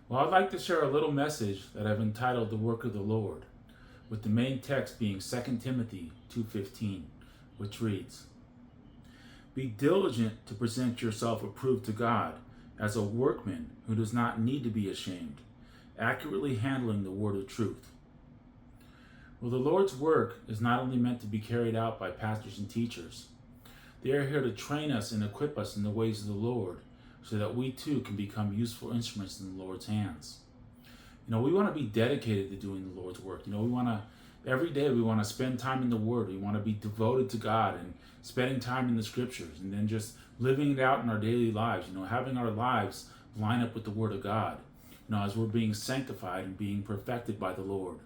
Well, I'd like to share a little message that I've entitled The Work of the Lord, with the main text being 2 Timothy 2:15, which reads, "Be diligent to present yourself approved to God as a workman who does not need to be ashamed, accurately handling the word of truth." Well, the Lord's work is not only meant to be carried out by pastors and teachers. They are here to train us and equip us in the ways of the Lord so that we too can become useful instruments in the Lord's hands. We want to be dedicated to doing the Lord's work. We want to, every day, we want to spend time in the Word. We want to be devoted to God and spending time in the Scriptures and then just living it out in our daily lives, having our lives line up with the Word of God, as we're being sanctified and being perfected by the Lord.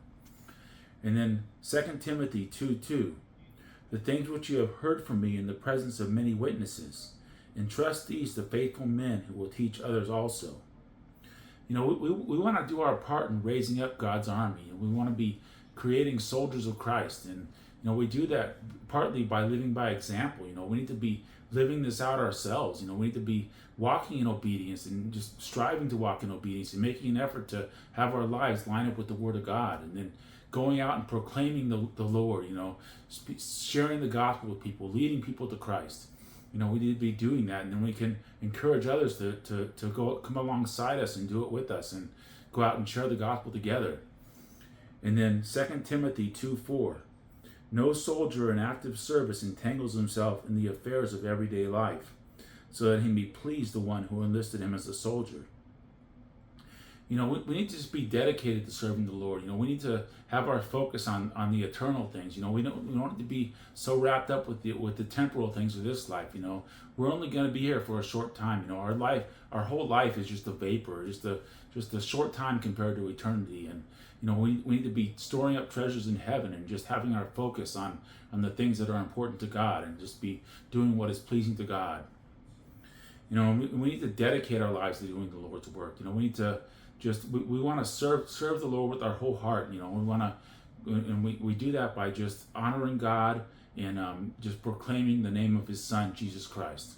And then 2 Timothy 2:2, "The things which you have heard from me in the presence of many witnesses, entrust these to faithful men who will teach others also." We want to do our part in raising up God's army, and we want to be creating soldiers of Christ. And, we do that partly by living by example. We need to be living this out ourselves. We need to be walking in obedience and just striving to walk in obedience and making an effort to have our lives line up with the Word of God. And then going out and proclaiming the Lord, sharing the gospel with people, leading people to Christ. We need to be doing that, and then we can encourage others to go come alongside us and do it with us and go out and share the gospel together. And then 2 Timothy 2:4, "No soldier in active service entangles himself in the affairs of everyday life, so that he may please the one who enlisted him as a soldier." We need to just be dedicated to serving the Lord. We need to have our focus on the eternal things. We don't need to be so wrapped up with the temporal things of this life. We're only going to be here for a short time. Our whole life is just a vapor, just a short time compared to eternity. And we need to be storing up treasures in heaven and just having our focus on the things that are important to God and just be doing what is pleasing to God. We need to dedicate our lives to doing the Lord's work. We need to we want to serve the Lord with our whole heart. We do that by just honoring God and just proclaiming the name of His Son, Jesus Christ.